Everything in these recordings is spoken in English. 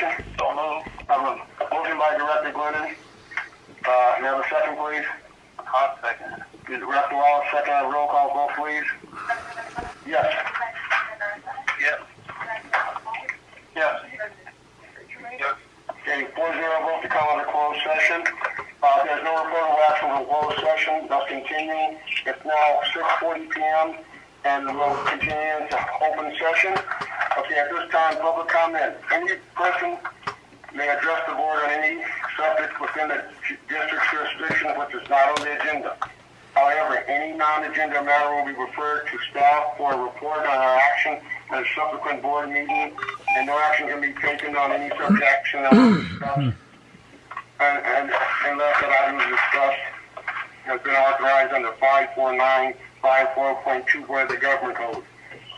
motion? So moved. I have a motion by Director Glennon. Can I have a second, please? I'll second. Director Wallace, second. Roll call vote, please. Yes. Yes. Yes. Yes. Okay, 4-0 vote to come under closed session. There's no reportable action from closed session, thus continuing. It's now 6:40 p.m. and we'll continue into open session. Okay, at this time, public comment. Any person may address the board on any subject within the district's jurisdiction which is not on the agenda. However, any non-agenda matter will be referred to staff for a report on our action at a subsequent board meeting, and no action can be taken on any such action that was discussed, and unless that item is discussed has been authorized under 54954.24 of the government code.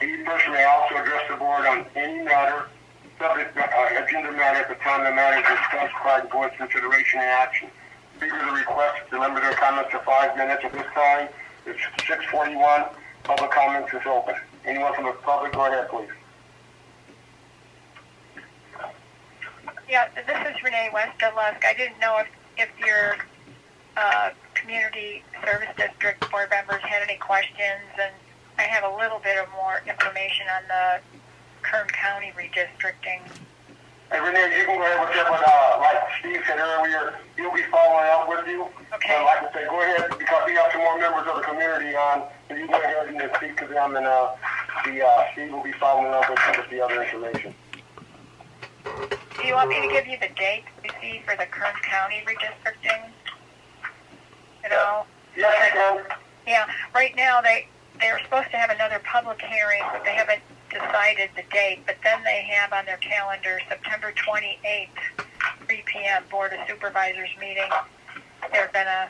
Any person may also address the board on any matter, subject agenda matter at the time the matter is discussed by the board's consideration and action. Speakers are requested to limit their comments to 5 minutes at this time. It's 6:41. Public comments is open. Anyone from the public, go ahead, please. Yeah, this is Renee Westerlusk. I didn't know if your community service district board members had any questions, and I have a little bit of more information on the Kern County redistricting. Hey, Renee, you can go ahead with that, but like Steve said earlier, he'll be following up with you. Okay. Like I said, go ahead, because we have some more members of the community on, so you go ahead and speak to them, and Steve will be following up with the other information. Do you want me to give you the date you see for the Kern County redistricting? At all? Yes, you can. Yeah, right now they're supposed to have another public hearing, but they haven't decided the date. But then they have on their calendar September 28th, 3 p.m. Board of Supervisors meeting. They're gonna,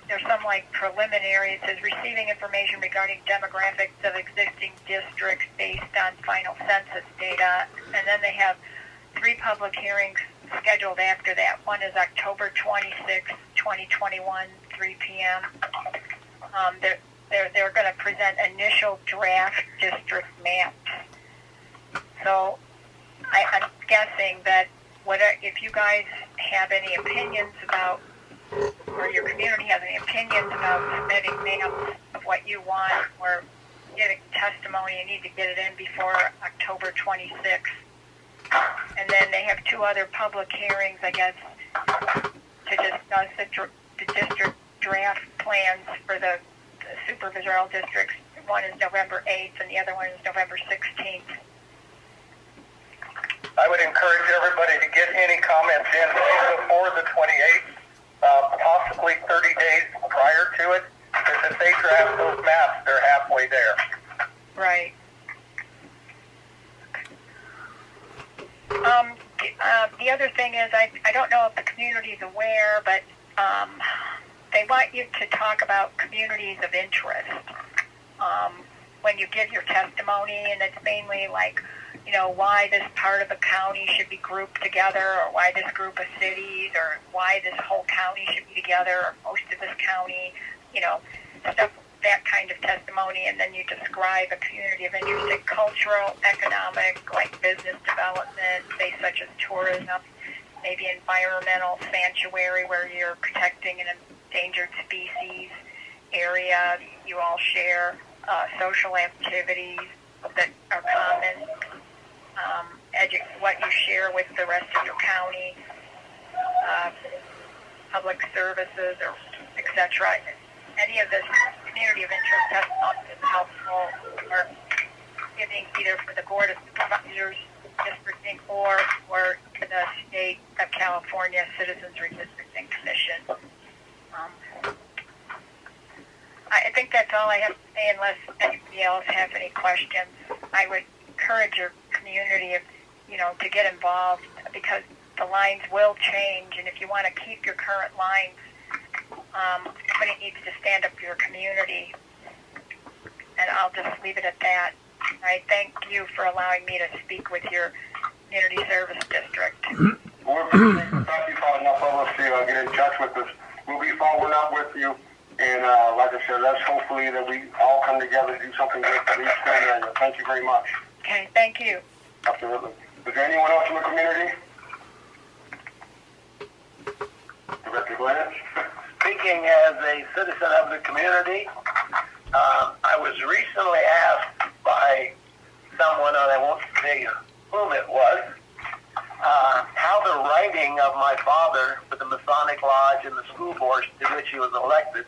there's some like preliminary. It says receiving information regarding demographics of existing districts based on final census data, and then they have 3 public hearings scheduled after that. One is October 26th, 2021, 3 p.m. They're going to present initial draft district maps. So I'm guessing that if you guys have any opinions about, or your community has any opinions about submitting maps of what you want or giving testimony, you need to get it in before October 26th. And then they have 2 other public hearings, I guess, to discuss the district draft plans for the supervisorial districts. One is November 8th and the other one is November 16th. I would encourage everybody to get any comments in before the 28th, possibly 30 days prior to it, because if they draft those maps, they're halfway there. Right. The other thing is, I don't know if the community is aware, but they want you to talk about communities of interest when you give your testimony, and it's mainly like, why this part of the county should be grouped together, or why this group of cities, or why this whole county should be together, or most of this county, stuff, that kind of testimony. And then you describe a community of interest in cultural, economic, like business development, say such as tourism, maybe environmental sanctuary where you're protecting an endangered species area. You all share social activities that are common, what you share with the rest of your county, public services, or etc. Any of this community of interest testimony is helpful for giving either for the Board of Supervisors districting or for the State of California Citizens Redistricting Commission. I think that's all I have to say, unless anybody else has any questions. I would encourage your community, to get involved, because the lines will change, and if you want to keep your current lines, somebody needs to stand up for your community. And I'll just leave it at that. I thank you for allowing me to speak with your community service district. We're thank you for enough of us to get in touch with us. We'll be following up with you, and like I said, let's hopefully that we all come together to do something good for each area. Thank you very much. Okay, thank you. Absolutely. Is there anyone else in the community? Director Glenn? Speaking as a citizen of the community, I was recently asked by someone, and I won't say whom it was, how the writing of my father for the Masonic Lodge and the school board to which he was elected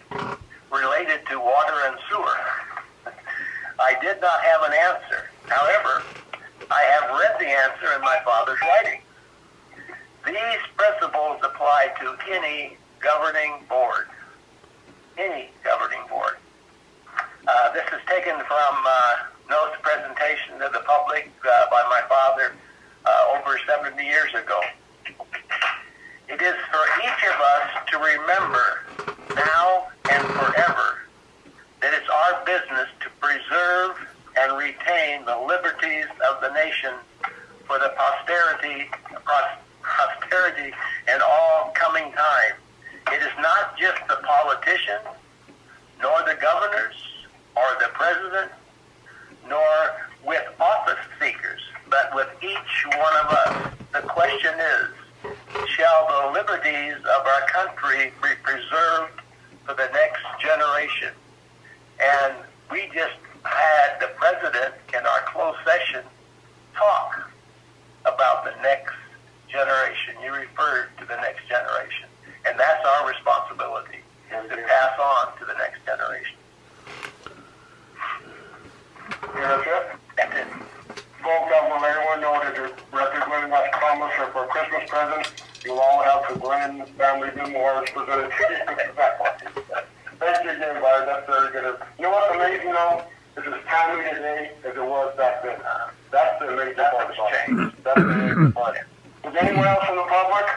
related to water and sewer. I did not have an answer. However, I have read the answer in my father's writing. These principles apply to any governing board. Any governing board. This is taken from notes presentation to the public by my father over 70 years ago. It is for each of us to remember now and forever that it's our business to preserve and retain the liberties of the nation for the posterity and all coming time. It is not just the politicians, nor the governors, or the president, nor with office seekers, but with each one of us. The question is, shall the liberties of our country be preserved for the next generation? And we just had the president in our closed session talk about the next generation. You referred to the next generation. And that's our responsibility, is to pass on to the next generation. Yeah, that's it? That's it. Folks, I want everyone to know that the Director Glenn West promised her for a Christmas present. You'll all have the Glenn family memoirs presented to you. Thank you again, Barry. That's very good. You know what's amazing, though? It's as timely today as it was back then. That's the amazing part about it. That's the amazing part. Is there anyone else from the public?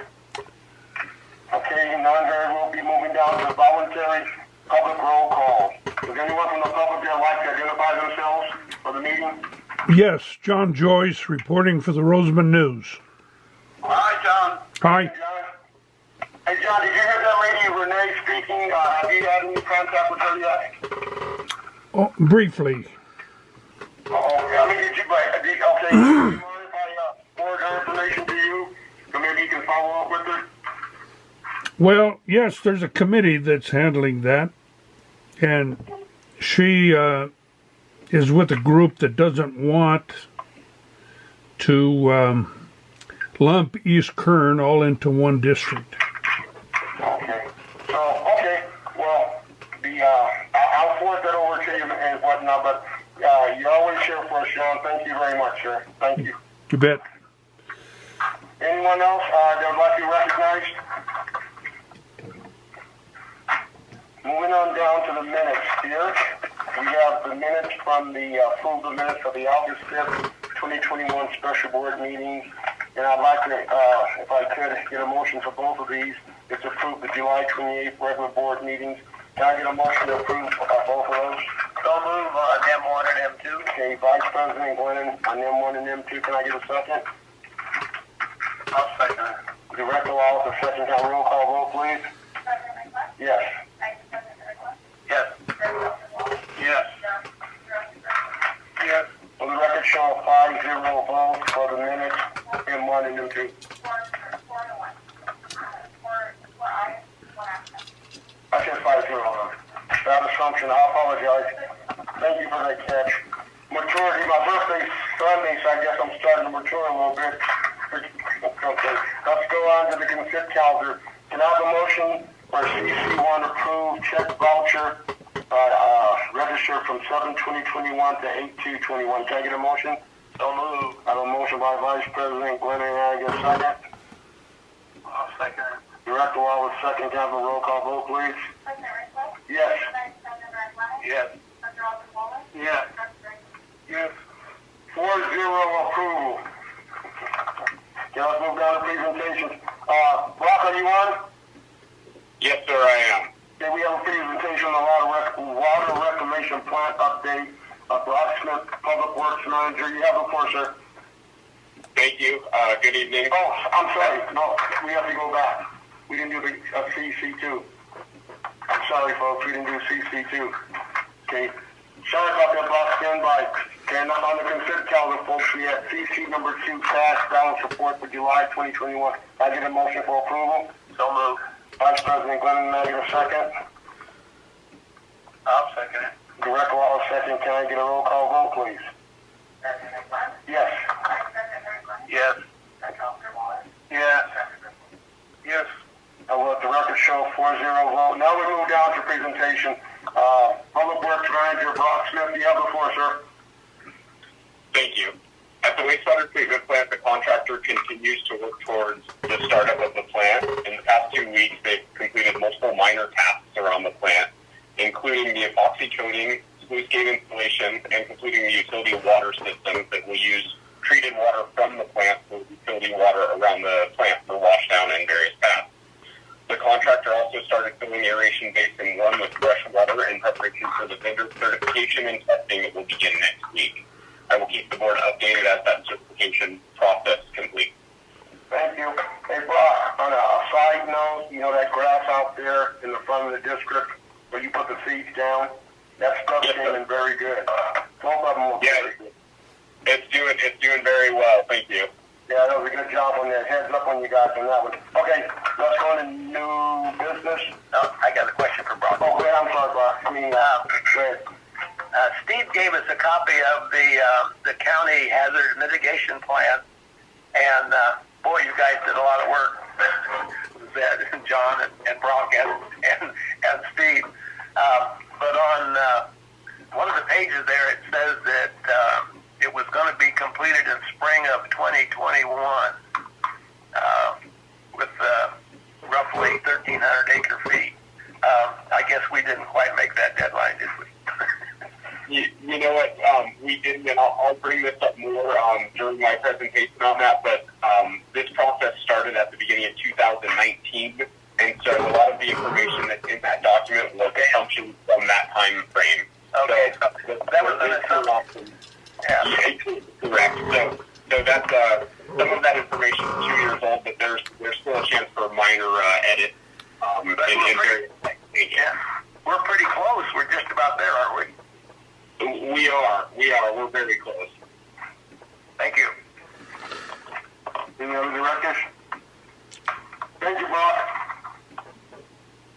Okay, none here. We'll be moving down to the voluntary public roll call. Does anyone from the public that would like to identify themselves for the meeting? Yes, John Joyce reporting for the Roseman News. Hi, John. Hi. Hey, John. Hey, John, did you hear that lady Renee speaking? Have you had any contact with her yet? Oh, briefly. Okay, I mean, did you, okay, do you mind if I forward her information to you? So maybe you can follow up with her? Well, yes, there's a committee that's handling that, and she is with a group that doesn't want to lump East Kern all into one district. Okay. So, okay, well, I'll forward that over to you and whatnot, but you always share for us, Sean. Thank you very much, sir. Thank you. You bet. Anyone else that would like to be recognized? Moving on down to the minutes here. We have the minutes from the approval minutes of the August 5th, 2021 special board meeting. And I'd like to, if I could, get a motion for both of these. It's approved the July 28th regular board meetings. Can I get a motion to approve both of those? So move on M1 and M2. Okay, Vice President Glenn on M1 and M2. Can I get a second? I'll second it. Director Wallace, a second. Can I roll call vote, please? Yes. Yes. Yes. Yes. For the record, show a 5-0 vote for the minutes, M1 and M2. I said 5-0. That assumption, I apologize. Thank you for that catch. Maturity, my birthday's Sunday, so I guess I'm starting to mature a little bit. Okay, let's go on to the consent calendar. Can I have a motion for CC1 approved check voucher registered from 7/2021 to 8/2/21? Can I get a motion? So move. I have a motion by Vice President Glenn, and I get a second. I'll second it. Director Wallace, second. Can I have a roll call vote, please? Yes. Yes. Yes. Yes. 4-0 approval. Okay, let's move down to presentations. Brock, are you on? Yes, sir, I am. Okay, we have a presentation on the water reclamation plant update. Brock Smith, Public Works Manager. You have the floor, sir. Thank you. Good evening. Oh, I'm sorry. No, we have to go back. We didn't do the CC2. I'm sorry, folks. We didn't do CC2. Okay. Sorry about that, Bob. Stand by. Okay, now on the consent calendar, folks, we have CC number 2, cash balance report for July 2021. I get a motion for approval. So moved. Vice President Glennon, I get a second. I'll second it. Director Wallace, second. Can I get a roll call vote, please? Yes. Yes. Yes. Yes. I will let the record show 4-0 vote. Now we move down to presentation. Public Works Manager Brock Smith, you have the floor, sir. Thank you. At the wastewater treatment plant, the contractor continues to work towards the startup of the plant. In the past 2 weeks, they've completed multiple minor tasks around the plant, including the epoxy coating, sluice gate installation, and completing the utility water systems that will use treated water from the plant for utility water around the plant for washdown and various paths. The contractor also started filling aeration basin 1 with fresh water in preparation for the vendor certification and testing that will begin next week. I will keep the board updated as that certification process completes. Thank you. Hey, Brock, on a side note, you know that grass out there in the front of the district where you put the seeds down? That stuff came in very good. Both of them look very good. It's doing very well. Thank you. Yeah, that was a good job on that. Heads up on you guys on that one. Okay, let's go into new business. Oh, I got a question for Brock. Oh, great. I'm sorry, Brock. I mean, go ahead. Steve gave us a copy of the county hazard mitigation plan, and boy, you guys did a lot of work. Zed and John and Brock and Steve. But on one of the pages there, it says that it was going to be completed in spring of 2021 with roughly 1,300 acre feet. I guess we didn't quite make that deadline, did we? You know what, we didn't, and I'll bring this up more during my presentation on that, but this process started at the beginning of 2019, and so a lot of the information that's in that document was assumptions from that time frame. Okay, so that was an assumption. Yeah, correct. So that's some of that information is 2 years old, but there's still a chance for minor edits in various things. Yeah, we're pretty close. We're just about there, aren't we? We are. We're very close. Thank you. Any other directors? Thank you, Brock.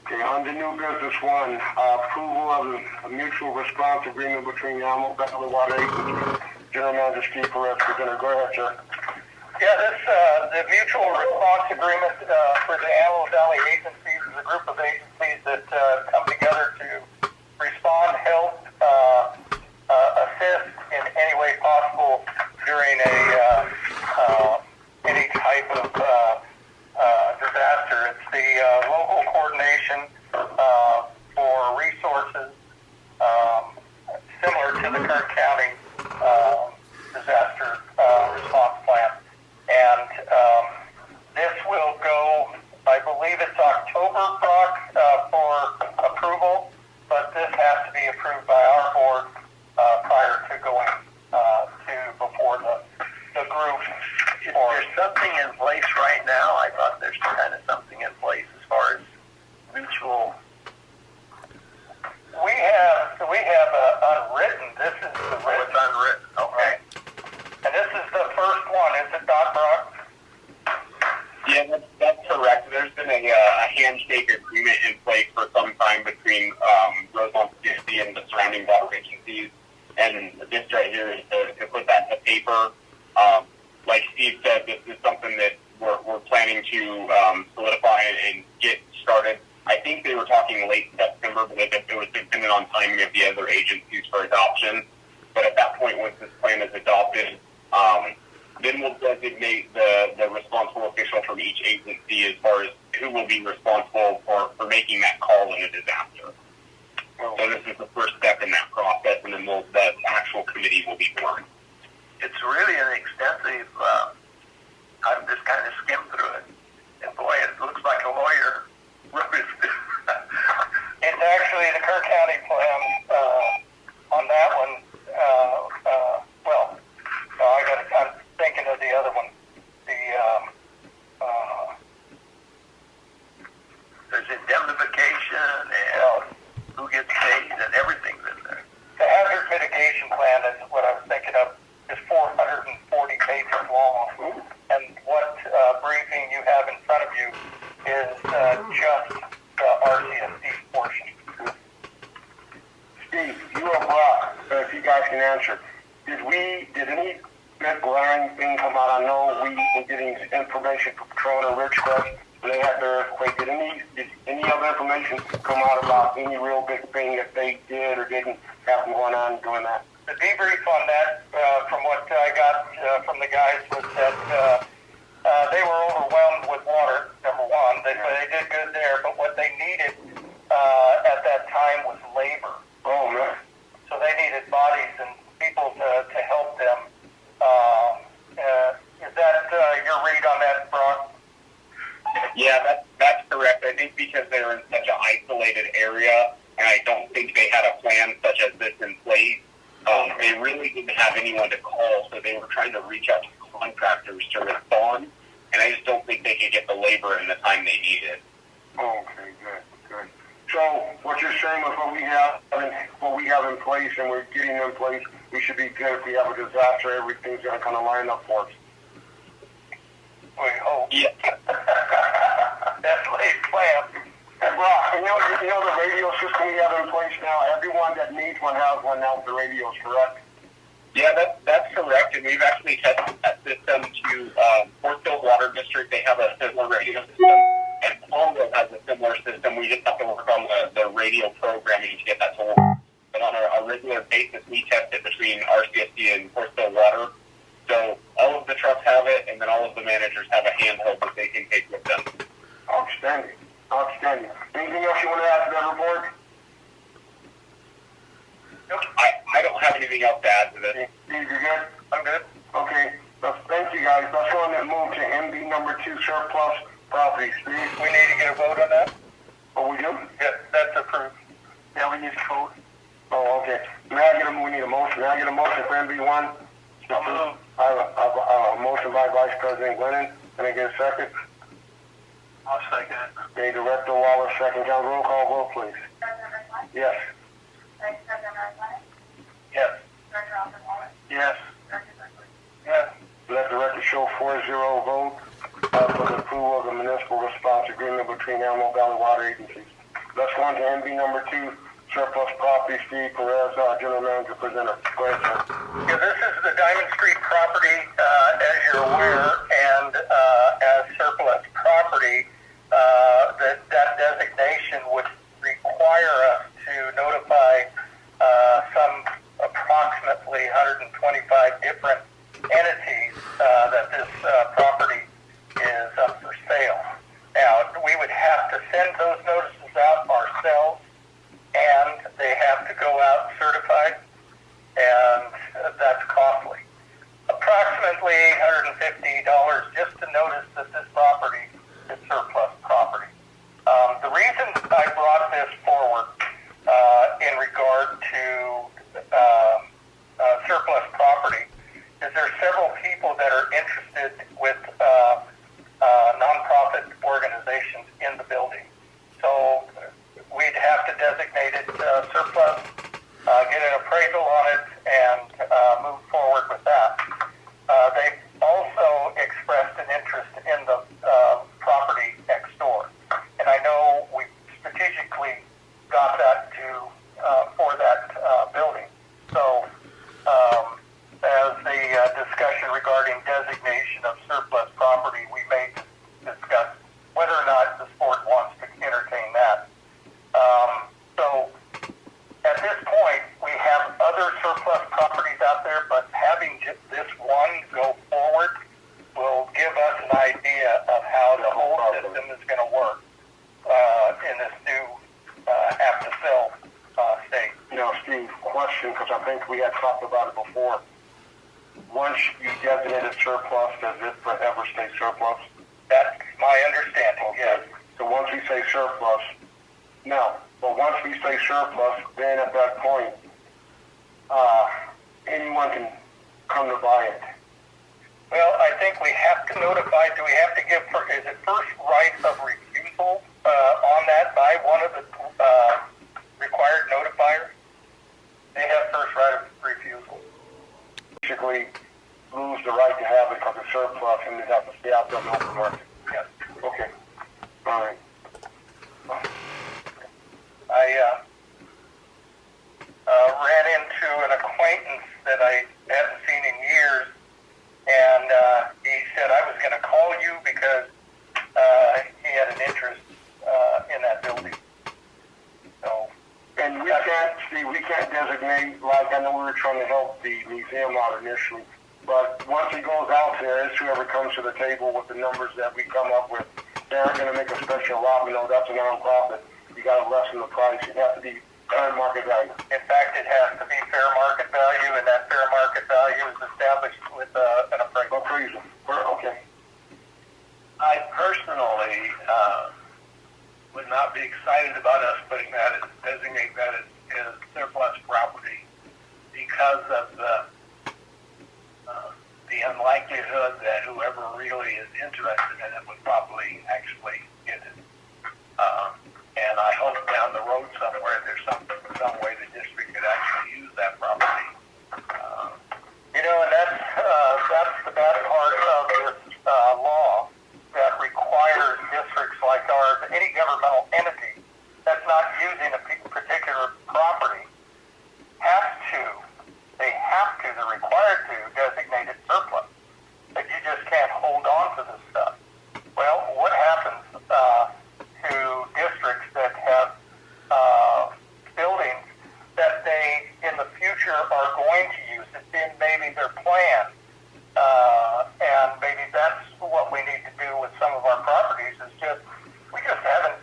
Okay, on to new business 1, approval of a mutual response agreement between the Alamo Valley Water Agency. General Manager Steve Perez, presenter. Go ahead, sir. Yeah, this the mutual response agreement for the Alamo Valley agencies is a group of agencies that come together to respond, help, assist in any way possible during any type of disaster. It's the local coordination for resources similar to the Kern County disaster response plan. And this will go, I believe it's October, Brock, for approval, but this has to be approved by our board prior to going before the group. Is there something in place right now? I thought there's kind of something in place as far as mutual. We have unwritten. This is the written. It's unwritten. Okay. And this is the first one, is it not, Brock? Yeah, that's correct. There's been a handshake agreement in place for some time between Rosemont City and the surrounding water agencies, and this right here is to put that to paper. Like Steve said, this is something that we're planning to solidify and get started. I think they were talking late September, but it was dependent on timing of the other agencies for adoption. But at that point, once this plan is adopted, then we'll designate the responsible official from each agency as far as who will be responsible for making that call in a disaster. So this is the first step in that process, and then the actual committee will be formed. It's really an extensive, I've just kind of skimmed through it. And boy, it looks like a lawyer wrote it. It's actually the Kern County plan on that one. I'm thinking of the other one. There's indemnification and who gets paid and everything's in there. The hazard is what I was thinking of, is 440 pages long. And what briefing you have in front of you is just the RCSD portion. Steve, you or Brock, if you guys can answer, did any big glaring thing come out? I know we were getting information from Patrol and Ridgecrest when they had their earthquake. Did any other information come out about any real big thing that they did or didn't have going on during that? The debrief on that, from what I got from the guys, was that they were overwhelmed with water, number one. They did good there, but what they needed at that time was labor. Oh, man. So they needed bodies and people to help them. Is that your read on that, Brock? Yeah, that's correct. I think because they were in such an isolated area, and I don't think they had a plan such as this in place, they really didn't have anyone to call, so they were trying to reach out to contractors to respond, and I just don't think they could get the labor in the time they needed. Okay, good. So what you're saying with what we have in place and we're getting in place, we should be good if we have a disaster. Everything's going to kind of line up for us. We hope. Yeah. That's laid plan. Hey, Brock, you know the radio system we have in place now? Everyone that needs one has one now with the radios, correct? Yeah, that's correct, and we've actually tested that system to Portsville Water District. They have a similar radio system, and Palmville has a similar system. We just have to work on the radio programming to get that to work. But on a regular basis, we test it between RCSD and Portsville Water. So all of the trucks have it, and then all of the managers have a handheld that they can take with them. Outstanding. Anything else you want to add to that report? I don't have anything else to add to this. Steve, you good? I'm good. Okay. Thank you, guys. Let's go on and move to MB number 2, surplus property. Steve? We need to get a vote on that? Oh, we do? Yeah, that's approved. Yeah, we need a vote. Oh, okay. We need a motion. May I get a motion for MB1? I have a motion by Vice President Glennon. Can I get a second? I'll second it. Okay, Director Wallace, second. Count roll call vote, please. Yes. Yes. Yes. Yes. Let the record show 4-0 vote for the approval of the municipal response agreement between Antelope Valley Water Agencies. Let's go on to MB number 2, surplus property. Steve Perez, General Manager, presenter. Go ahead, sir. Yeah, this is the Diamond Street property, as you're aware, and as surplus property, that designation would require us to notify some approximately 125 different entities that this property is up for sale. Now, we would have to send those notices out ourselves, and they have to go out certified, and that's costly. Approximately $850 just to notice that this property is surplus property. The reason I brought this forward in regard to surplus property is there are several people that are interested with nonprofit organizations in the building. So we'd have to designate it surplus, get an appraisal on it, and move forward with that. They've also expressed an interest in the property next door. And I know we strategically got that for that building. So as the discussion regarding designation of surplus property, we may discuss whether or not this board wants to entertain that. So at this point, we have other surplus properties out there, but having just this one go forward will give us an idea of how the whole system is going to work in this new have-to-sell state. Now, Steve, question, because I think we had talked about it before. Once you designate it surplus, does it forever stay surplus? That's my understanding, yes. So once we say surplus, but once we say surplus, then at that point, anyone can come to buy it. Well, I think we have to notify, do we have to give, is it first right of refusal on that by one of the required notifiers? They have first right of refusal. basically lose the right to have it because of surplus and they'd have to stay out there in the open market. Yes. Okay. All right. I ran into an acquaintance that I hadn't seen in years, and he said I was going to call you because he had an interest in that building. So, And we can't designate, like I know we were trying to help the museum out initially, but once it goes out there, it's whoever comes to the table with the numbers that we come up with. They aren't going to make a special allotment. No, that's a nonprofit. You got to lessen the price. It has to be current market value. in fact, it has to be fair market value, and that fair market value is established with an appraisal. Appraisal. Okay. I personally would not be excited about us putting that as, designate that as surplus property because of the unlikelihood that whoever really is interested in it would probably actually get it. And I hope down the road somewhere there's some way the district could actually use that property. You know, and that's the bad part of this law that requires districts like ours, any governmental entity that's not using a particular property, they're required to designate it surplus. That you just can't hold on to this stuff. Well, what happens to districts that have buildings that they, in the future, are going to use? It's in maybe their plan. And maybe that's what we need to do with some of our properties is we just haven't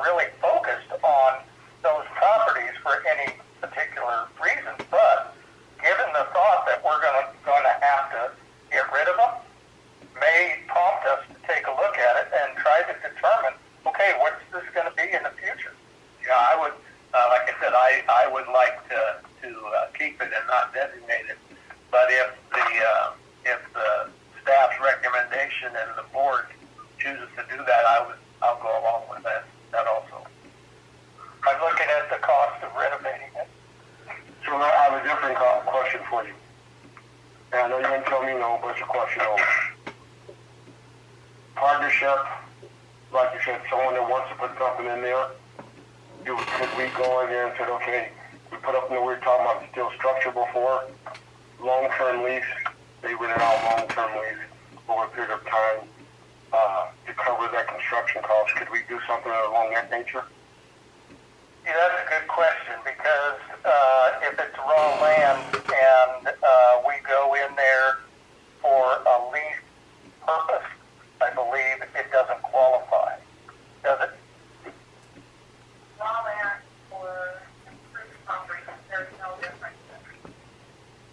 really focused on those properties for any particular reason. But given the thought that we're going to have to get rid of them, may prompt us to take a look at it and try to determine, okay, what's this going to be in the future? Yeah, I would, like I said, I would like to keep it and not designate it. But if the staff's recommendation and the board chooses to do that, I'll go along with that also. I'm looking at the cost of renovating it. So I have a different question for you. And I know you're going to tell me no, but it's a question over. Partnership, like you said, someone that wants to put something in there, could we go in there and say, okay, we put up, we were talking about steel structure before, long-term lease, they rent it out long-term lease over a period of time to cover that construction cost. Could we do something along that nature? Yeah, that's a good question because if it's raw land and we go in there for a lease purpose, I believe it doesn't qualify. Does it? Raw land or improved property, there's no difference.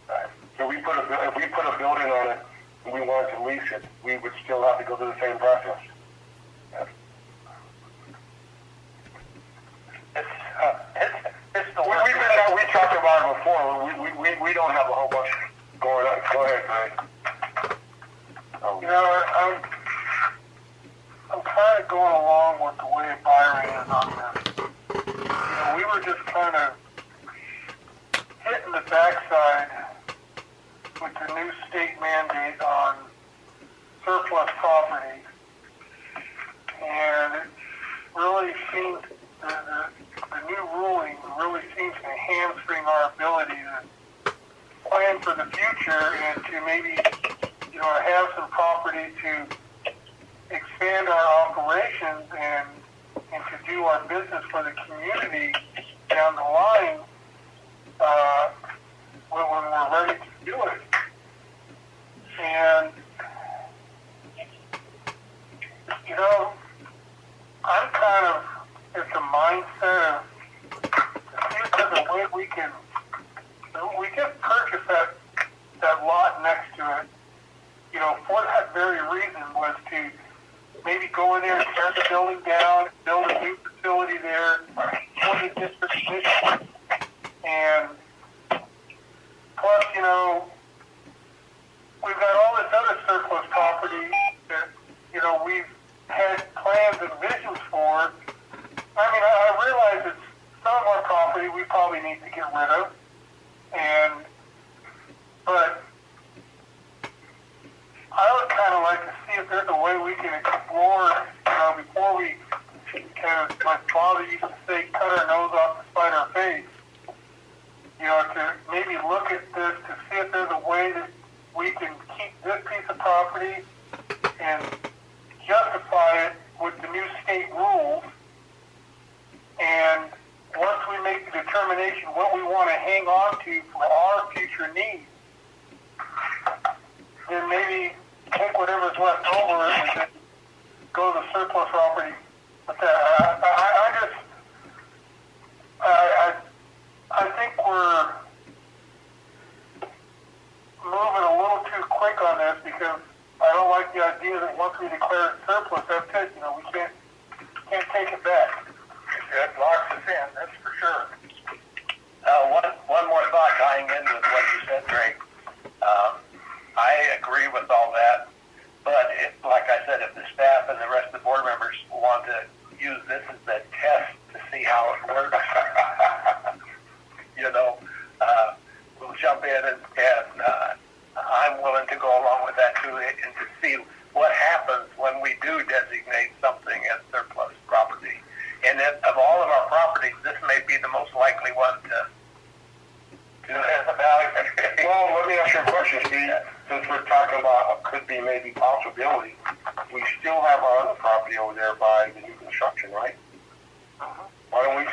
Right. So if we put a building on it and we wanted to lease it, we would still have to go through the same process. Yes. It's the work. We talked about it before. We don't have a whole bunch going on. Go ahead, Greg. You know, I'm kind of going along with the way Byron is on this. You know, we were just kind of hitting the backside with the new state mandate on surplus property, and it really seems the new ruling really seems to hamstring our ability to plan for the future and to maybe, you know, have some property to expand our operations and to do our business for the community down the line when we're ready to do it. And, you know, I'm kind of it's a mindset of see if there's a way we can purchase that lot next to it, you know, for that very reason was to maybe go in there and tear the building down, build a new facility there for the district mission. And plus, you know, we've got all this other surplus property that, you know, we've had plans and visions for. I mean, I realize that some of our property we probably need to get rid of, but I would kind of like to see if there's a way we can explore, before we kind of, my father used to say, cut our nose off to spite our face. To maybe look at this to see if there's a way that we can keep this piece of property and justify it with the new state rules. And once we make the determination what we want to hang on to for our future needs, then maybe take whatever's left over and then go to surplus property. But I think we're moving a little too quick on this because I don't like the idea that once we declare it surplus, that's it. We can't take it back. It locks us in, that's for sure. One more thought tying in with what you said, Greg. I agree with all that, but like I said, if the staff and the rest of the board members want to use this as a test to see how it works, we'll jump in and I'm willing to go along with that too, and to see what happens when we do designate something as surplus property. And of all of our properties, this may be the most likely one to have a value. Well, let me ask you a question, Steve. Since we're talking about could be maybe possibility, we still have our other property over there by the new construction, right? Why don't we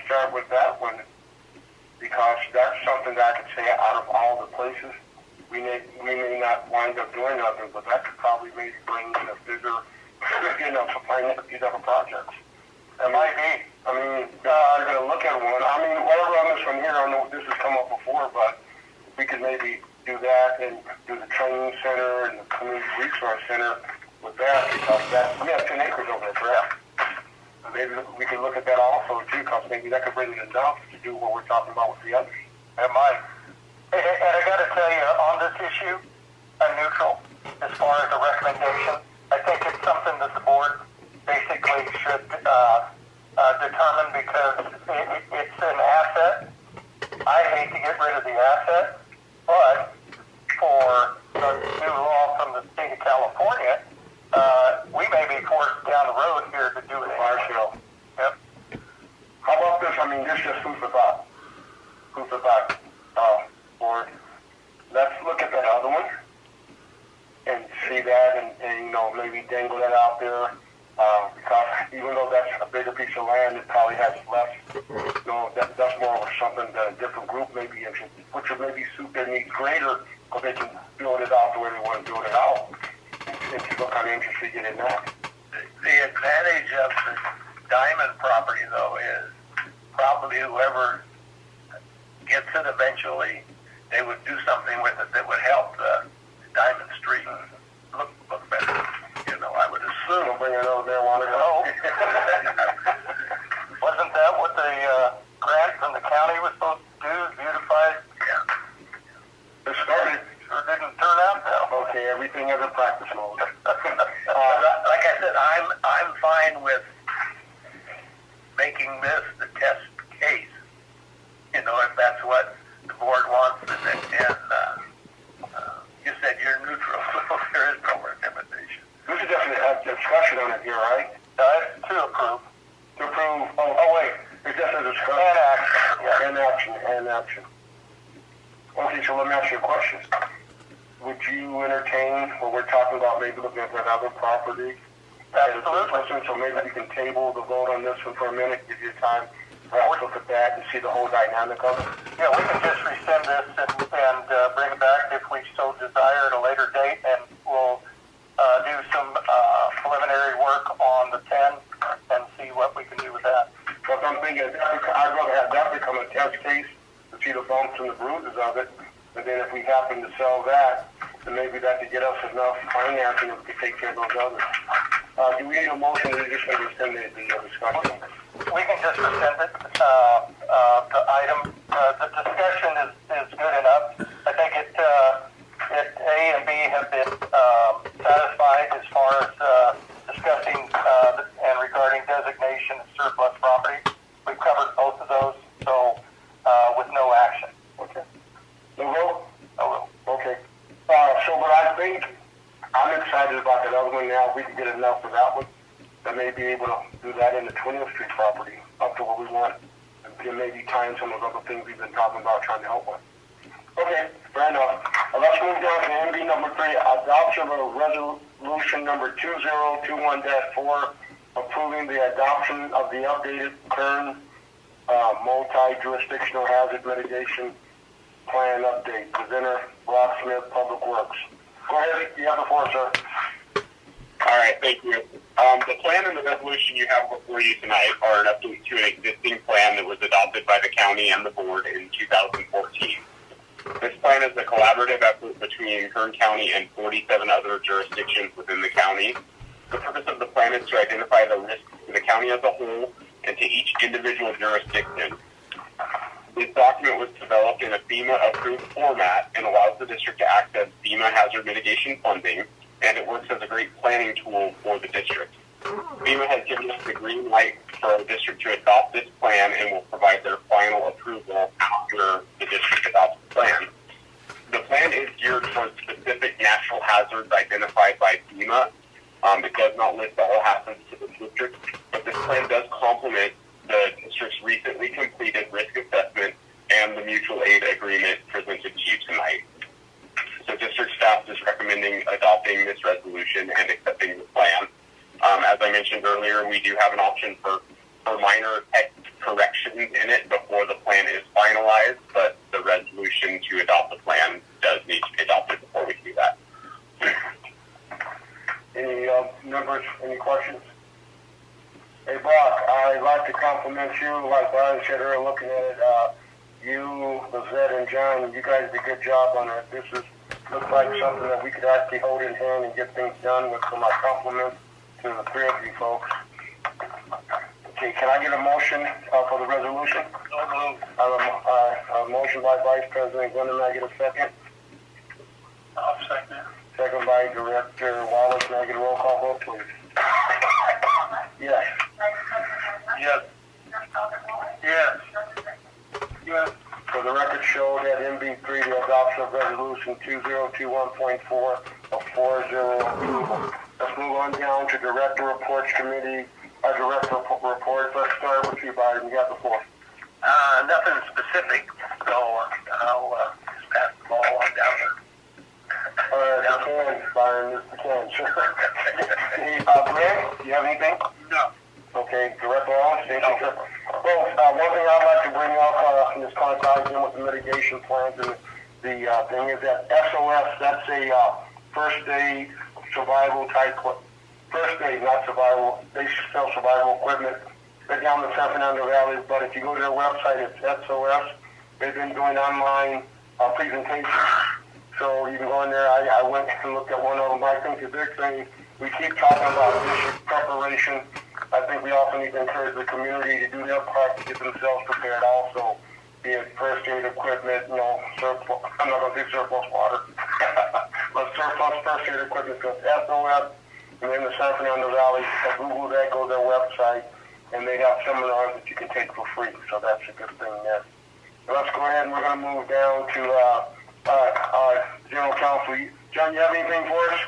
start with that one? Because that's something that I could say out of all the places, we may not wind up doing nothing, but that could probably maybe bring in a bigger, to finance these other projects. It might be. I mean, you're going to look at one. I mean, whatever on this one here, I know this has come up before, but we could maybe do that and do the training center and the community resource center with that, because we have 10 acres over there, correct? Maybe we could look at that also too, because maybe that could bring in enough to do what we're talking about with the others. It might. And I got to tell you, on this issue, I'm neutral as far as a recommendation. I think it's something that the board basically should determine, because it's an asset. I hate to get rid of the asset, but for the new law from the state of California, we may be forced down the road here to do it. Yep. How about this? I mean, this is just food for thought. Food for thought. Board. Let's look at that other one and see that, and maybe dangle that out there. Because even though that's a bigger piece of land, it probably has less. That's more of something that a different group maybe, which would maybe suit their needs greater, because they can build it out the way they want to build it out. And to look kind of interested in that. The advantage of the diamond property, though, is probably whoever gets it eventually, they would do something with it that would help the diamond street look better. I would assume. Don't bring it over there, want to go. Wasn't that what the grant from the county was supposed to do? Beautify? It started. Sure didn't turn out well. Okay, everything has a practice mode. Like I said, I'm fine with making this the test case. If that's what the board wants, and you said you're neutral, so there is no recommendation. We should definitely have discussion on it here, right? To approve. To approve. Oh wait, it's just a discussion. And action. Yeah. And action. Okay, so let me ask you a question. Would you entertain what we're talking about, maybe looking at that other property? Absolutely. So maybe we can table the vote on this one for a minute, give you time to look at that and see the whole dynamic of it. Yeah, we can just rescind this and bring it back if we so desire at a later date, and we'll do some preliminary work on the 10 and see what we can do with that. But I'm thinking, I'd rather have that become a test case to see the bumps and the bruises of it. And then if we happen to sell that, then maybe that could get us enough financing that we could take care of those others. Do we need a motion to just rescind the discussion? We can just rescind it. The item, the discussion is good enough. I think A and B have been satisfied as far as discussing and regarding designation of surplus property. We've covered both of those, so with no action. Okay. No vote? No vote. Okay. But I think I'm excited about that other one now. If we can get enough for that one, then may be able to do that in the 20th Street property up to what we want. And maybe tie in some of the other things we've been talking about trying to help with. Okay, fair enough. Let's move down to MB number 3, adoption of resolution number 2021-4, approving the adoption of the updated Kern multi-jurisdictional hazard mitigation plan update. Presenter, Rob Smith, Public Works. Go ahead, you have the floor, sir. All right, thank you. The plan and the resolution you have before you tonight are an update to an existing plan that was adopted by the county and the board in 2014. This plan is a collaborative effort between Kern County and 47 other jurisdictions within the county. The purpose of the plan is to identify the risks to the county as a whole and to each individual jurisdiction. This document was developed in a FEMA-approved format and allows the district to access FEMA hazard mitigation funding, and it works as a great planning tool for the district. FEMA has given us the green light for our district to adopt this plan and will provide their final approval after the district adopts the plan. The plan is geared towards specific natural hazards identified by FEMA. It does not list all hazards to the district, but this plan does complement the district's recently completed risk assessment and the mutual aid agreement presented to you tonight. So district staff is recommending adopting this resolution and accepting the plan. As I mentioned earlier, we do have an option for minor text corrections in it before the plan is finalized, but the resolution to adopt the plan does need to be adopted before we do that. Any members, any questions? Hey, Brock, I'd like to compliment you, like Brian said earlier, looking at it, you, Lizette, and John, you guys did a good job on it. This looks like something that we could actually hold in hand and get things done with. So my compliments to the three of you folks. Okay, can I get a motion for the resolution? A motion by Vice President Glendon. I get a second? I'll second. Second by Director Wallace. Can I get a roll call vote, please? Yes. Yes. Yes. Yes. For the record show that MB3, the adoption of resolution 2021.4 of 4-0 approval. Let's move on down to Director Reports Committee. Director Reports. Let's start with you, Byron. You got the floor. Nothing specific, so I'll just pass the ball on down there. The can, Byron. This is the can. Sure. Greg, do you have anything? No. Okay, Director Wallace, anything? No. Well, one thing I'd like to bring up in this kind of ties in with the mitigation plans and the thing is that SOS, that's a first aid survival type, first aid, not survival, they sell survival equipment. They're down in the San Fernando Valley, but if you go to their website, it's SOS. They've been doing online presentations. So you can go in there. I went and looked at one of them. I think the big thing, we keep talking about district preparation. I think we also need to encourage the community to do their part to get themselves prepared also, be it first aid equipment, surplus, I'm not going to say surplus water, but surplus first aid equipment. So it's SOS, and in the San Fernando Valley, Google that, go to their website, and they have seminars that you can take for free. So that's a good thing there. So let's go ahead and we're going to move down to General Counsel. John, you have anything for us?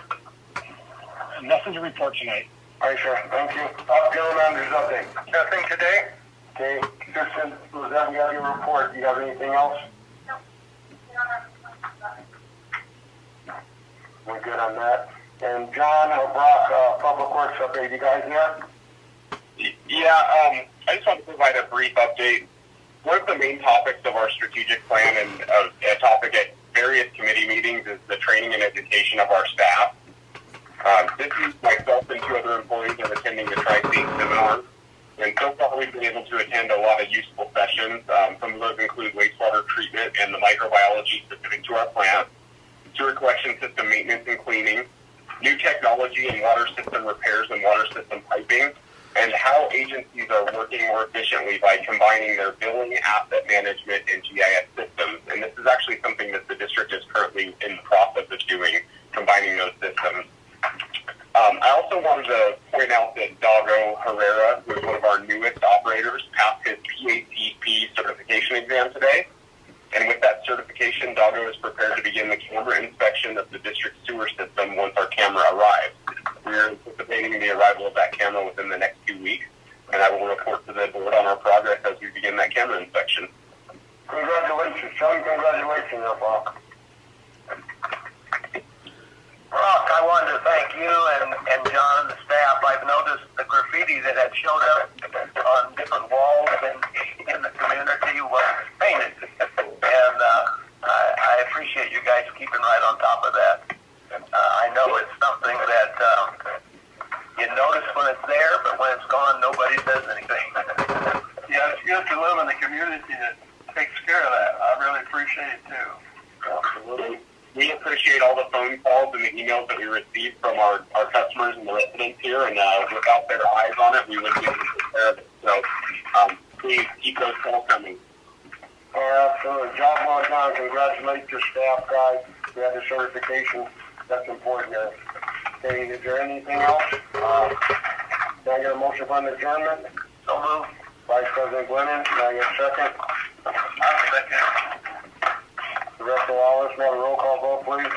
Nothing to report tonight. All right, sir. Thank you. General Manager's update. Nothing today? Okay. Kristen, was that we have your report? Do you have anything else? No. We're good on that. And John or Brock, Public Works update. You guys here? Yeah, I just want to provide a brief update. One of the main topics of our strategic plan and a topic at various committee meetings is the training and education of our staff. This week, myself and two other employees are attending the Tri-State seminar, and so far we've been able to attend a lot of useful sessions. Some of those include wastewater treatment and the microbiology specific to our plant, sewer collection system maintenance and cleaning, new technology in water system repairs and water system piping, and how agencies are working more efficiently by combining their billing, asset management, and GIS systems. And this is actually something that the district is currently in the process of doing, combining those systems. I also wanted to point out that Dago Herrera, who is one of our newest operators, passed his PACP certification exam today. And with that certification, Dago is prepared to begin the camera inspection of the district sewer system once our camera arrives. We're anticipating the arrival of that camera within the next 2 weeks, and I will report to the board on our progress as we begin that camera inspection. Congratulations, Sean. Congratulations, Brock. Brock, I wanted to thank you and John and the staff. I've noticed the graffiti that had showed up on different walls in the community was painted. And I appreciate you guys keeping right on top of that. I know it's something that you notice when it's there, but when it's gone, nobody says anything. Yeah, it's good to live in a community that takes care of that. I really appreciate it too. Absolutely. We appreciate all the phone calls and the emails that we receive from our customers and the residents here, and without their eyes on it, we wouldn't be able to take care of it. So please keep those calls coming. Absolutely. Job well done. Congratulate your staff, guys. We had the certification. That's important. Okay, is there anything else? Can I get a motion for an adjournment? So move. Vice President Glennon, can I get a second? I'll second. Director Wallace, may I have a roll call vote, please?